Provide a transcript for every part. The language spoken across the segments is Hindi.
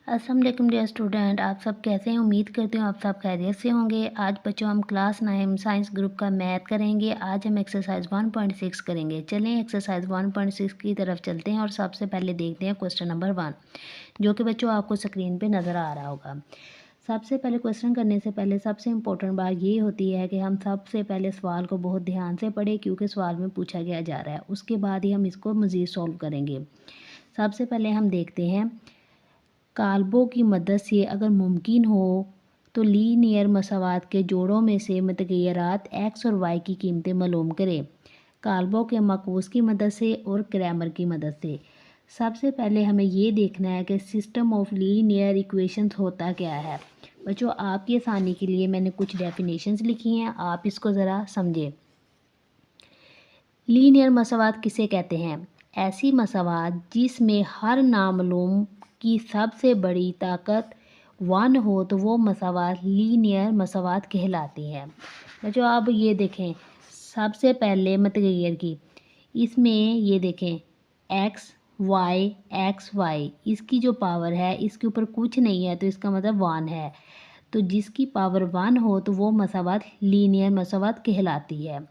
अस्सलाम वालेकुम डियर स्टूडेंट, आप सब कैसे हैं? उम्मीद करती हूँ आप सब खैरियत से होंगे। आज बच्चों हम क्लास 9 साइंस ग्रुप का मैथ करेंगे। आज हम एक्सरसाइज 1.6 करेंगे। चलें एक्सरसाइज 1.6 की तरफ चलते हैं और सबसे पहले देखते हैं क्वेश्चन नंबर 1, जो कि बच्चों आपको स्क्रीन पे नज़र आ रहा होगा। सबसे पहले क्वेश्चन करने से पहले सबसे इम्पोर्टेंट बात ये होती है कि हम सबसे पहले सवाल को बहुत ध्यान से पढ़ें, क्योंकि सवाल में पूछा गया जा रहा है। उसके बाद ही हम इसको मज़ीद सॉल्व करेंगे। सबसे पहले हम देखते हैं, काल्बों की मदद से अगर मुमकिन हो तो लीनियर मसावात के जोड़ों में से मुतग़य्यरात एक्स और वाई की कीमतें मालूम करें। काल्बों के मकूस की मदद से और क्रैमर की मदद से। सबसे पहले हमें ये देखना है कि सिस्टम ऑफ लीनियर इक्वेशंस होता क्या है। बच्चों, आपकी आसानी के लिए मैंने कुछ डेफिनेशंस लिखी हैं, आप इसको ज़रा समझें। लीनियर मसावात किसे कहते हैं? ऐसी मसावात जिसमें हर नामालूम की सबसे बड़ी ताकत 1 हो तो वो मसावात लीनियर मसावात कहलाती है। बच्चों, अब ये देखें, सबसे पहले मुतग़य्यर की, इसमें ये देखें एक्स वाई, इसकी जो पावर है इसके ऊपर कुछ नहीं है तो इसका मतलब 1 है। तो जिसकी पावर 1 हो तो वो मसावात लीनियर मसावात कहलाती है।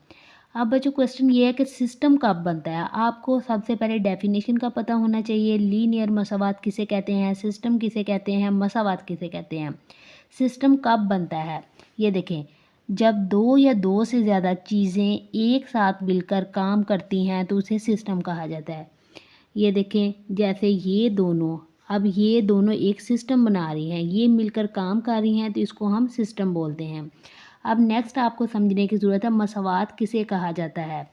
अब बच्चों, क्वेश्चन ये है कि सिस्टम कब बनता है। आपको सबसे पहले डेफिनेशन का पता होना चाहिए। लीनियर मसावात किसे कहते हैं, सिस्टम किसे कहते हैं, मसावात किसे कहते हैं। सिस्टम कब बनता है, ये देखें, जब दो या दो से ज़्यादा चीज़ें एक साथ मिलकर काम करती हैं तो उसे सिस्टम कहा जाता है। ये देखें, जैसे ये दोनों, अब ये दोनों एक सिस्टम बना रही हैं, ये मिलकर काम कर रही हैं तो इसको हम सिस्टम बोलते हैं। अब नेक्स्ट आपको समझने की ज़रूरत है, मसावात किसे कहा जाता है।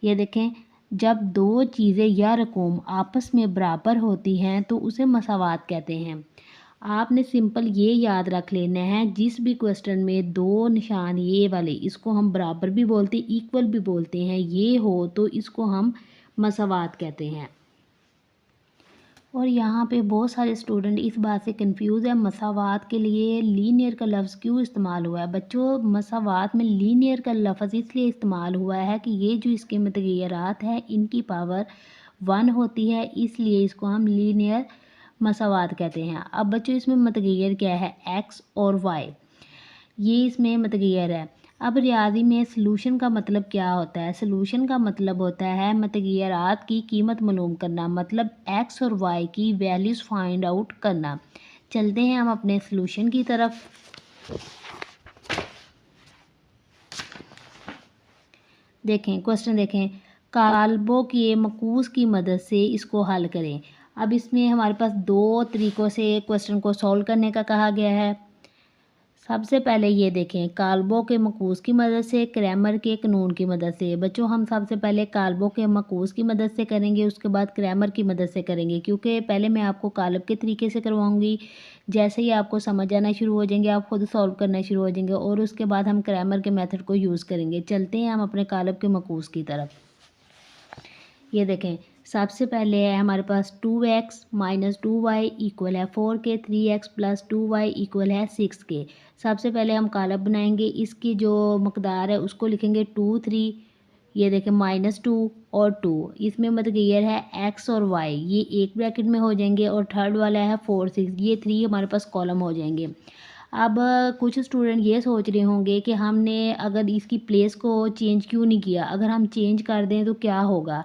ये देखें, जब दो चीज़ें या रकूम आपस में बराबर होती हैं तो उसे मसावात कहते हैं। आपने सिंपल ये याद रख लेना है, जिस भी क्वेश्चन में दो निशान ये वाले, इसको हम बराबर भी बोलते हैं, इक्वल भी बोलते हैं, ये हो तो इसको हम मसावात कहते हैं। और यहाँ पे बहुत सारे स्टूडेंट इस बात से कंफ्यूज है, मसावात के लिए लीनियर का लफ्ज़ क्यों इस्तेमाल हुआ है। बच्चों, मसावात में लीनियर का लफ्ज़ इसलिए इस्तेमाल हुआ है कि ये जो इसके मुतग़य्यरात हैं इनकी पावर 1 होती है, इसलिए इसको हम लीनियर मसावात कहते हैं। अब बच्चों, इसमें मुतग़य्यर क्या है, एक्स और वाई, ये इसमें मुतग़य्यर है। अब रियाजी में सलूशन का मतलब क्या होता है? सलूशन का मतलब होता है मुतग़य्यरात की कीमत मालूम करना, मतलब एक्स और वाई की वैल्यूज़ फाइंड आउट करना। चलते हैं हम अपने सलूशन की तरफ। देखें, क्वेश्चन देखें, काल्बों के मकूस की मदद से इसको हल करें। अब इसमें हमारे पास दो तरीक़ों से क्वेश्चन को सॉल्व करने का कहा गया है। सबसे पहले ये देखें, काल्बों के मकूस की मदद से, क्रैमर के कानून की मदद से। बच्चों, हम सबसे पहले काल्बों के मकूस की मदद से करेंगे, उसके बाद क्रैमर की मदद से करेंगे, क्योंकि पहले मैं आपको काल्ब के तरीके से करवाऊंगी। जैसे ही आपको समझ आना शुरू हो जाएंगे आप खुद सॉल्व करना शुरू हो जाएंगे, और उसके बाद हम क्रैमर के मेथड को यूज़ करेंगे। चलते हैं हम अपने काल्ब के मकूस की तरफ। ये देखें, सबसे पहले है हमारे पास 2x माइनस 2y इक्वल है 4 के, 3x प्लस 2y इक्वल है 6 के। सबसे पहले हम कालब बनाएंगे, इसकी जो मकदार है उसको लिखेंगे 2 3। ये देखें, -2 और 2, इसमें मुतग़य्यर है x और y, ये एक ब्रैकेट में हो जाएंगे, और थर्ड वाला है 4 6, ये 3 हमारे पास कॉलम हो जाएंगे। अब कुछ स्टूडेंट ये सोच रहे होंगे कि हमने अगर इसकी प्लेस को चेंज क्यों नहीं किया, अगर हम चेंज कर दें तो क्या होगा।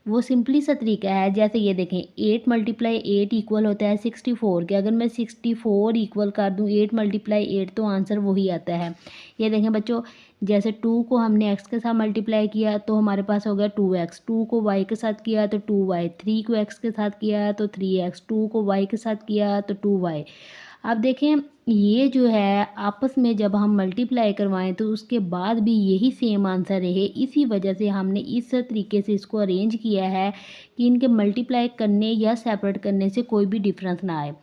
वो सिंपली सा तरीका है, जैसे ये देखें, 8 मल्टीप्लाई 8 इक्वल होता है 64 के। अगर मैं 64 इक्वल कर दूं 8 मल्टीप्लाई 8 तो आंसर वही आता है। ये देखें बच्चों, जैसे 2 को हमने x के साथ मल्टीप्लाई किया तो हमारे पास हो गया 2x, 2 को y के साथ किया तो 2y, 3 को x के साथ किया तो 3x, 2 को y के साथ किया तो 2y। अब देखें, ये जो है आपस में जब हम मल्टीप्लाई करवाएं तो उसके बाद भी यही सेम आंसर रहे, इसी वजह से हमने इस तरीके से इसको अरेंज किया है कि इनके मल्टीप्लाई करने या सेपरेट करने से कोई भी डिफरेंस ना आए।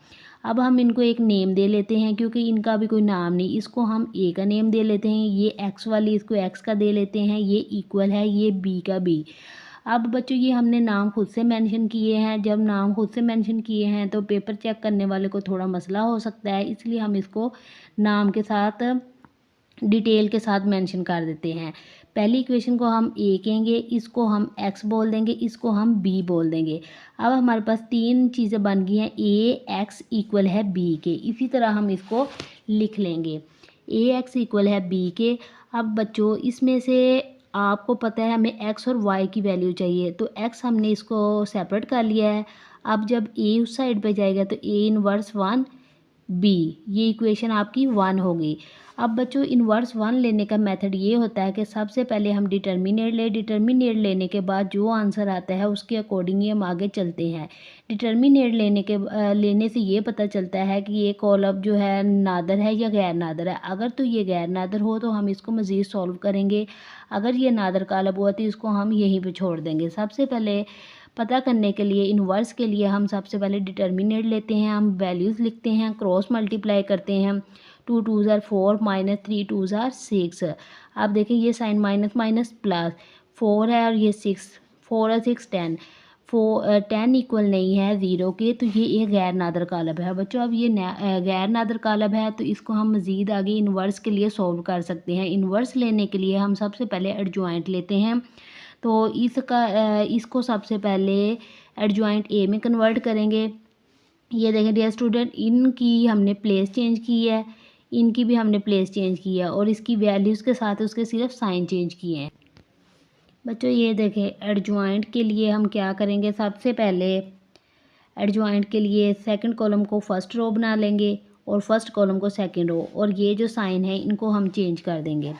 अब हम इनको एक नेम दे लेते हैं, क्योंकि इनका भी कोई नाम नहीं, इसको हम ए का नेम दे लेते हैं, ये एक्स वाली इसको एक्स का दे लेते हैं, ये इक्वल है, ये बी का बी। अब बच्चों, ये हमने नाम खुद से मेंशन किए हैं, जब नाम खुद से मेंशन किए हैं तो पेपर चेक करने वाले को थोड़ा मसला हो सकता है, इसलिए हम इसको नाम के साथ डिटेल के साथ मेंशन कर देते हैं। पहली इक्वेशन को हम ए कहेंगे, इसको हम एक्स बोल देंगे, इसको हम बी बोल देंगे। अब हमारे पास तीन चीज़ें बन गई हैं, ए एक्स इक्वल है बी के। इसी तरह हम इसको लिख लेंगे, ए एक्स इक्वल है बी के। अब बच्चों इसमें से आपको पता है हमें एक्स और वाई की वैल्यू चाहिए, तो एक्स हमने इसको सेपरेट कर लिया है। अब जब ए उस साइड पे जाएगा तो ए इनवर्स 1 बी, ये इक्वेशन आपकी 1 होगी। अब बच्चों इन्वर्स 1 लेने का मेथड ये होता है कि सबसे पहले हम डिटर्मिनेट लें, डिटर्मिनेट लेने के बाद जो आंसर आता है उसके अकॉर्डिंग ही हम आगे चलते हैं। डिटर्मिनेट लेने से ये पता चलता है कि ये कॉलम जो है नादर है या गैर नादर है। अगर तो ये गैर नादर हो तो हम इसको मज़ीद सॉल्व करेंगे, अगर ये नादर कॉलम हुआ तो इसको हम यहीं पर छोड़ देंगे। सबसे पहले पता करने के लिए इन्वर्स के लिए हम सबसे पहले डिटर्मिनेट लेते हैं, हम वैल्यूज़ लिखते हैं, क्रॉस मल्टीप्लाई करते हैं। 2 2 ज़ार 4 माइनस 3 2 ज़ार 6। अब देखें ये साइन माइनस माइनस प्लस 4 है और ये 6, 4 और 6 10, 10 इक्वल नहीं है 0 के, तो ये एक गैर नादर कालब है बच्चों। अब ये गैर नादर कालब है तो इसको हम मज़ीद आगे इन्वर्स के लिए सॉल्व कर सकते हैं। इन्वर्स लेने के लिए हम सबसे पहले एडजॉइंट लेते हैं, तो इसको सबसे पहले एडजॉइंट ए में कन्वर्ट करेंगे। ये देखें डियर स्टूडेंट, इनकी हमने प्लेस चेंज की है, इनकी भी हमने प्लेस चेंज की है और इसकी वैल्यूज़ के साथ उसके सिर्फ साइन चेंज किए हैं। बच्चों ये देखें एडजॉइंट के लिए हम क्या करेंगे, सबसे पहले एडजॉइंट के लिए सेकंड कॉलम को फर्स्ट रो बना लेंगे और फर्स्ट कॉलम को सेकंड रो, और ये जो साइन है इनको हम चेंज कर देंगे।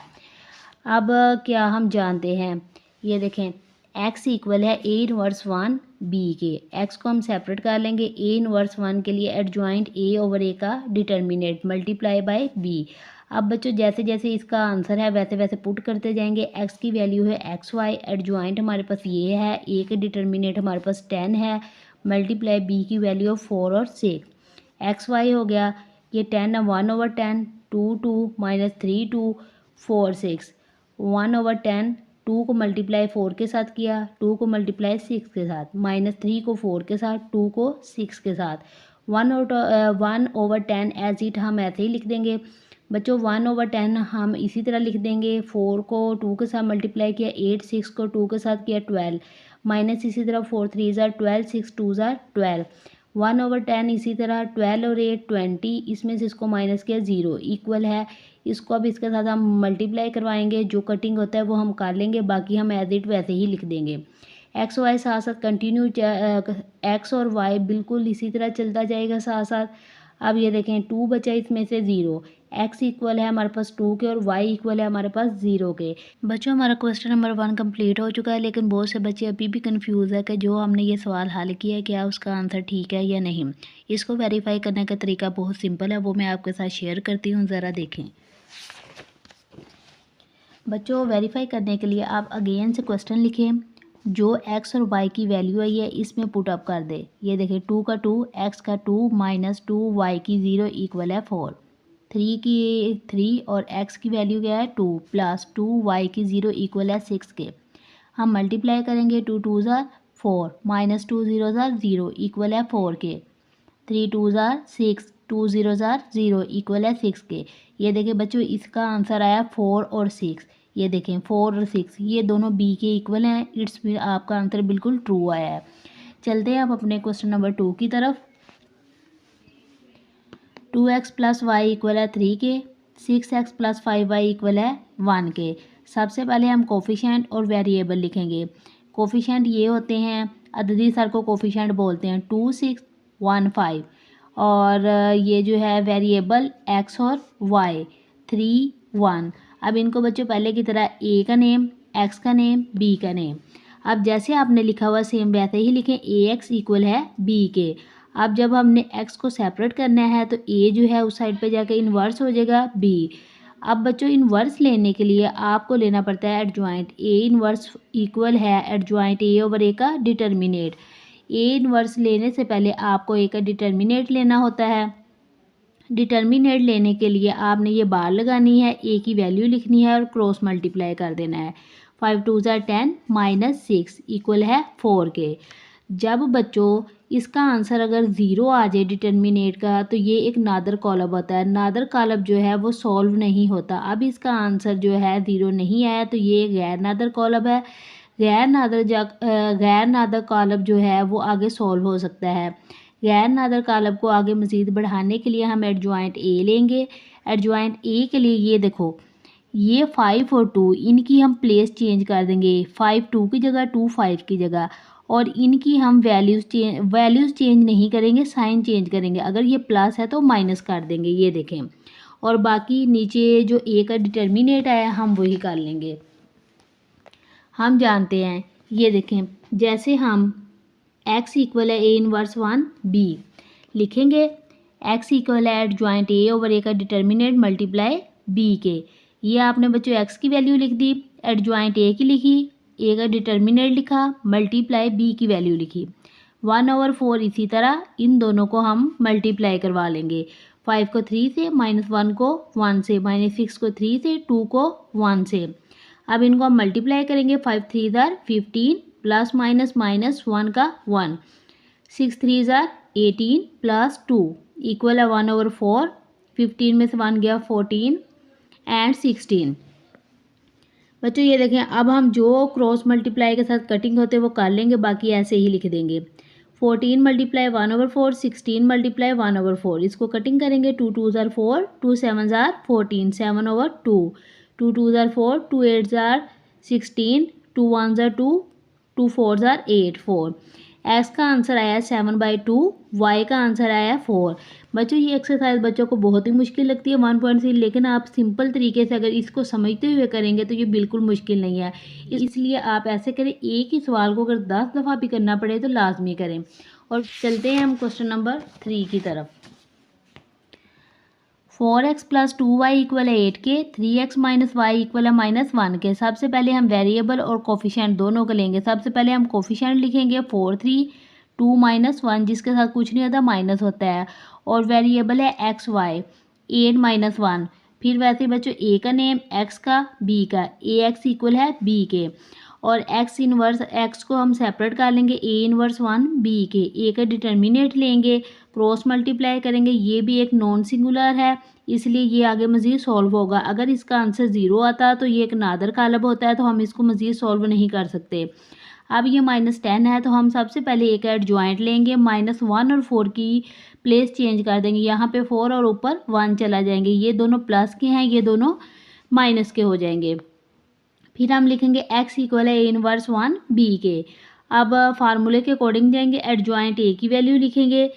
अब क्या हम जानते हैं, ये देखें x इक्वल है ए इनवर्स 1 बी के। x को हम सेपरेट कर लेंगे, ए इनवर्स 1 के लिए एडजॉइंट ए ओवर ए का डिटर्मिनेंट मल्टीप्लाई बाय b। अब बच्चों जैसे जैसे इसका आंसर है वैसे वैसे पुट करते जाएंगे। x की वैल्यू है एक्स वाई, एडजॉइंट हमारे पास ये है, a के डिटर्मिनेंट हमारे पास 10 है, मल्टीप्लाई b की वैल्यू 4 और 6। एक्स वाई हो गया ये 10 है, 1/10, 2 2 माइनस 3 2 4 6, 1/10, 2 को मल्टीप्लाई 4 के साथ किया, 2 को मल्टीप्लाई 6 के साथ, माइनस 3 को 4 के साथ, 2 को 6 के साथ, 1/10 एज इट हम ऐसे ही लिख देंगे। बच्चों 1/10 हम इसी तरह लिख देंगे, 4 को 2 के साथ मल्टीप्लाई किया, 8 6 को 2 के साथ किया 12, माइनस इसी तरह 4 3 ज़ार 12, 6 2 ज़ार 12, 1/10 इसी तरह 12 और 8 20, इसमें से इसको माइनस किया 0 इक्वल है। इसको अब इसके साथ हम मल्टीप्लाई करवाएंगे, जो कटिंग होता है वो हम कर लेंगे, बाकी हम एज इट वैसे ही लिख देंगे। एक्स वाई साथ साथ कंटिन्यू, एक्स और वाई बिल्कुल इसी तरह चलता जाएगा साथ साथ। अब ये देखें 2 बचा इसमें से 0, एक्स इक्वल है हमारे पास 2 के और वाई इक्वल है हमारे पास 0 के। बच्चों हमारा क्वेश्चन नंबर 1 कंप्लीट हो चुका है, लेकिन बहुत से बच्चे अभी भी कंफ्यूज है कि जो हमने ये सवाल हल किया है क्या उसका आंसर ठीक है या नहीं। इसको वेरीफाई करने का तरीका बहुत सिंपल है, वो मैं आपके साथ शेयर करती हूँ, ज़रा देखें। बच्चों वेरीफाई करने के लिए आप अगेन से क्वेश्चन लिखें, जो x और y की वैल्यू आई है इसमें पुट अप कर दे। ये देखें 2 का 2, x का 2 माइनस 2, y की 0 इक्वल है 4, 3 की 3 और x की वैल्यू क्या है 2 प्लस 2, y की 0 इक्वल है 6 के। हम मल्टीप्लाई करेंगे, 2 2 ज़ार 4 माइनस 2 0 ज़ार 0 इक्वल है 4 के, 3 2 ज़ार 6, 2 0 ज़ार 0 इक्वल है 6 के। ये देखिए बच्चों इसका आंसर आया 4 और 6। ये देखें 4 और 6 ये दोनों b के इक्वल हैं, इट्स में आपका आंसर बिल्कुल ट्रू आया है। चलते हैं अब अपने क्वेश्चन नंबर 2 की तरफ। 2x प्लस वाई इक्वल है 3 के, 6x प्लस 5y इक्वल है 1 के। सबसे पहले हम कोफिशिएंट और वेरिएबल लिखेंगे। कोफिशिएंट ये होते हैं, अददी सर को कोफिशिएंट बोलते हैं, 2 6 1 5, और ये जो है वेरिएबल x और y 3 1। अब इनको बच्चों पहले की तरह a का नेम, x का नेम, b का नेम। अब जैसे आपने लिखा हुआ सेम वैसे ही लिखें, ax इक्वल है b के। अब जब हमने x को सेपरेट करना है तो a जो है उस साइड पे जाके इन्वर्स हो जाएगा b। अब बच्चों इन्वर्स लेने के लिए आपको लेना पड़ता है एडजॉइंट, a इन्वर्स इक्वल है एडजॉइंट a ओवर a का डिटर्मिनेट। a इन्वर्स लेने से पहले आपको a का डिटर्मिनेट लेना होता है। डिटर्मिनेट लेने के लिए आपने ये बार लगानी है, a की वैल्यू लिखनी है और क्रॉस मल्टीप्लाई कर देना है। 5 2 ज़ार 10 माइनस 6 इक्वल है 4 के। जब बच्चों इसका आंसर अगर ज़ीरो आ जाए डिटर्मिनेट का तो ये एक नादर कॉलब होता है। नादर कॉलब जो है वो सॉल्व नहीं होता। अब इसका आंसर जो है ज़ीरो नहीं आया तो ये गैर नादर कॉलब है। गैर नादर कॉलब जो है वो आगे सॉल्व हो सकता है। गैर नादर कॉलब को आगे मज़ीद बढ़ाने के लिए हम एडजॉइंट ए लेंगे। एडजॉइंट ए के लिए ये देखो, ये 5 और 2 इनकी हम प्लेस चेंज कर देंगे। 5 2 की जगह, 2 5 की जगह, और इनकी हम वैल्यूज़ चेंज नहीं करेंगे, साइन चेंज करेंगे। अगर ये प्लस है तो माइनस कर देंगे, ये देखें। और बाकी नीचे जो ए का डिटर्मिनेट आया हम वही कर लेंगे। हम जानते हैं, ये देखें, जैसे हम x इक्वल है ए इनवर्स 1 b लिखेंगे। x इक्वल है एडजॉइंट ए ओवर ए का डिटर्मिनेट मल्टीप्लाई b के। ये आपने बच्चों x की वैल्यू लिख दी, एडजॉइंट ए की लिखी, ए का डिटर्मिनेट लिखा, मल्टीप्लाई b की वैल्यू लिखी। 1/4 इसी तरह इन दोनों को हम मल्टीप्लाई करवा लेंगे। 5 को 3 से, -1 को 1 से, -6 को 3 से, 2 को 1 से। अब इनको हम मल्टीप्लाई करेंगे। 5 3 ज़ार 15 प्लस माइनस माइनस 1 का 1, 6 3 ज़ार 18 प्लस 2 इक्वल है 1/4। 15 में से 1 गया 14 एंड 16। बच्चों ये देखें, अब हम जो क्रॉस मल्टीप्लाई के साथ कटिंग होते हैं वो कर लेंगे, बाकी ऐसे ही लिख देंगे। 14 मल्टीप्लाई 1/4, 16 मल्टीप्लाई 1/4, इसको कटिंग करेंगे। 2 2 ज़ार 4, 2 7 ज़ार 14, 7/2, 2 2 ज़ार 4, 2 8 ज़ार 16, 2 1 ज़ार 2, 2 4 ज़ार 8, 4। एक्स का आंसर आया 7/2, वाई का आंसर आया 4। बच्चों ये एक्सरसाइज बच्चों को बहुत ही मुश्किल लगती है 1.3, लेकिन आप सिंपल तरीके से अगर इसको समझते हुए करेंगे तो ये बिल्कुल मुश्किल नहीं है। इसलिए आप ऐसे करें, एक ही सवाल को अगर 10 दफ़ा भी करना पड़े तो लाजमी करें। और चलते हैं हम क्वेश्चन नंबर 3 की तरफ। 4x + 2y इक्वल है 8 के, 3x - y इक्वल है -1 के। सबसे पहले हम वेरिएबल और कोफिशिएंट दोनों को लेंगे। सबसे पहले हम कोफिशिएंट लिखेंगे 4 3, 2 - 1 जिसके साथ कुछ नहीं होता, माइनस होता है, और वेरिएबल है x y 8 - 1। फिर वैसे बच्चों a का नेम, x का, b का, ax इक्वल है b के, और x इनवर्स x को हम सेपरेट कर लेंगे a इनवर्स 1 b के। a का डिटर्मिनेट लेंगे, क्रॉस मल्टीप्लाई करेंगे, ये भी एक नॉन सिंगुलर है इसलिए ये आगे मज़ीद सॉल्व होगा। अगर इसका आंसर ज़ीरो आता तो ये एक नादर कालब होता है, तो हम इसको मज़ीद सॉल्व नहीं कर सकते। अब ये -10 है तो हम सबसे पहले एक एडजॉइंट लेंगे, -1 और 4 की प्लेस चेंज कर देंगे। यहाँ पे 4 और ऊपर 1 चला जाएंगे, ये दोनों प्लस के हैं, ये दोनों माइनस के हो जाएंगे। फिर हम लिखेंगे x इक्वल है a इनवर्स 1 b के। अब फार्मूले के अकॉर्डिंग जाएंगे, एडजॉइंट a की वैल्यू लिखेंगे,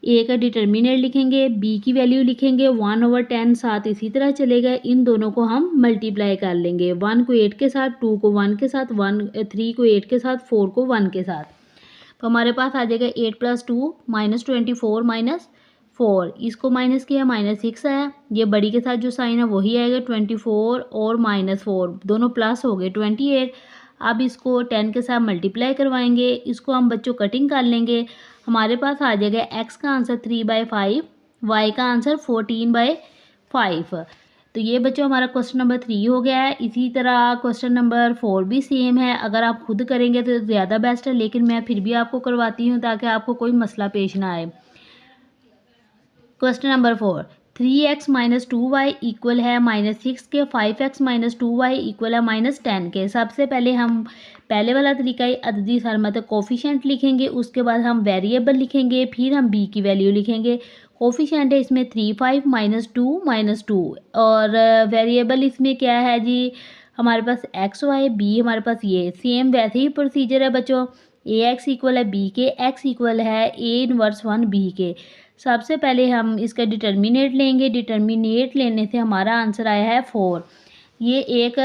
a का डिटर्मिनेट लिखेंगे, b की वैल्यू लिखेंगे, 1/10 साथ इसी तरह चलेगा। इन दोनों को हम मल्टीप्लाई कर लेंगे, 1 को 8 के साथ, 2 को 1 के साथ, 3 को 8 के साथ, 4 को 1 के साथ। तो हमारे पास आ जाएगा 8 + 2 -24 -4, इसको माइनस किया -6 आया। ये बड़ी के साथ जो साइन है वही आएगा, 24 और -4 दोनों प्लस हो गए 28। अब इसको 10 के साथ मल्टीप्लाई करवाएंगे, इसको हम बच्चों कटिंग कर लेंगे। हमारे पास आ जाएगा x का आंसर 3/5, y का आंसर 14/5। तो ये बच्चों हमारा क्वेश्चन नंबर 3 हो गया है। इसी तरह क्वेश्चन नंबर 4 भी सेम है, अगर आप खुद करेंगे तो ज़्यादा बेस्ट है, लेकिन मैं फिर भी आपको करवाती हूँ ताकि आपको कोई मसला पेश ना आए। Question number 4, 3x - 2y equal है -6 के, 5x - 2y इक्वल है -10 के। सबसे पहले हम पहले वाला तरीका ही अददी सार मतलब कोफिशिएंट लिखेंगे, उसके बाद हम वेरिएबल लिखेंगे, फिर हम b की वैल्यू लिखेंगे। कोफिशिएंट है इसमें 3 5 -2 -2, और वेरिएबल इसमें क्या है जी, हमारे पास x y, b हमारे पास ये सेम वैसे ही प्रोसीजर है बच्चों। ax इक्वल है b के, x इक्वल है a इनवर्स 1 b के। सबसे पहले हम इसका डिटर्मिनेट लेंगे, डिटर्मिनेट लेने से हमारा आंसर आया है 4। ये एक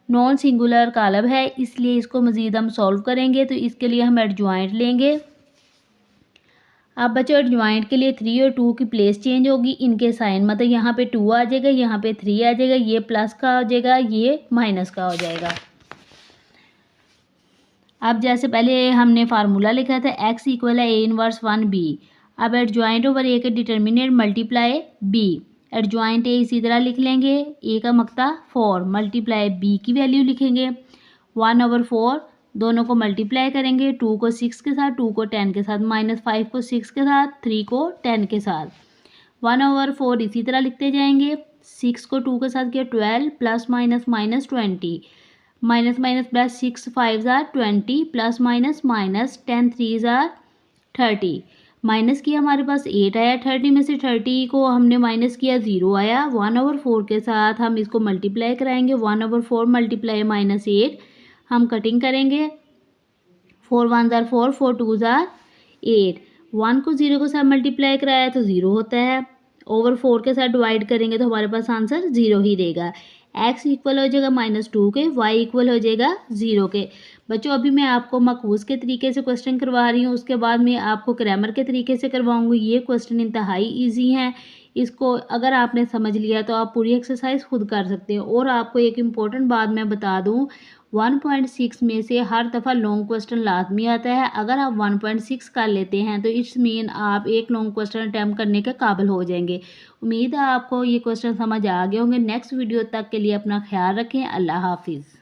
नॉन सिंगुलर कालब है इसलिए इसको मज़ीद हम सॉल्व करेंगे, तो इसके लिए हम एडजॉइंट लेंगे। अब बच्चों एडजॉइंट के लिए 3 और 2 की प्लेस चेंज होगी, इनके साइन मतलब यहाँ पे 2 आ जाएगा, यहाँ पे 3 आ जाएगा, ये प्लस का हो जाएगा, ये माइनस का हो जाएगा। अब जैसे पहले हमने फार्मूला लिखा था x इक्वल है a इनवर्स 1 b। अब एडजॉइंट ओवर a के determinate multiply b, adjoint a इसी तरह लिख लेंगे, a का मकता 4 मल्टीप्लाई b की वैल्यू लिखेंगे 1/4, दोनों को मल्टीप्लाई करेंगे, 2 को 6 के साथ, 2 को 10 के साथ, -5 को 6 के साथ, 3 को 10 के साथ, 1/4 इसी तरह लिखते जाएंगे। 6 को 2 के साथ किया 12 plus minus minus 20, minus minus plus, 6 5 ज़ार 20 प्लस माइनस माइनस 10 3 ज़ार 30, माइनस किया हमारे पास 8 आया, 30 में से 30 को हमने माइनस किया 0 आया। 1/4 के साथ हम इसको मल्टीप्लाई कराएंगे, 1/4 मल्टीप्लाई -8 हम कटिंग करेंगे, 4 1 ज़ार 4, 4 2 ज़ार 8, 1 को 0 के साथ मल्टीप्लाई कराया तो 0 होता है, ओवर 4 के साथ डिवाइड करेंगे तो हमारे पास आंसर 0 ही देगा। x इक्वल हो जाएगा -2 के, y इक्वल हो जाएगा 0 के। बच्चों अभी मैं आपको मकबूज के तरीके से क्वेश्चन करवा रही हूँ, उसके बाद मैं आपको ग्रामर के तरीके से करवाऊँगी। ये क्वेश्चन इंतहाई ईजी हैं, इसको अगर आपने समझ लिया तो आप पूरी एक्सरसाइज खुद कर सकते हैं। और आपको एक इम्पॉर्टेंट बात मैं बता दूँ, 1.6 में से हर दफ़ा लॉन्ग क्वेश्चन लाजमी आता है। अगर आप 1.6 कर लेते हैं तो इट्स मीन आप एक लॉन्ग क्वेश्चन अटैम्प्ट करने के काबिल हो जाएंगे। उम्मीद है आपको ये क्वेश्चन समझ आ गए होंगे। नेक्स्ट वीडियो तक के लिए अपना ख्याल रखें। अल्लाह हाफिज़।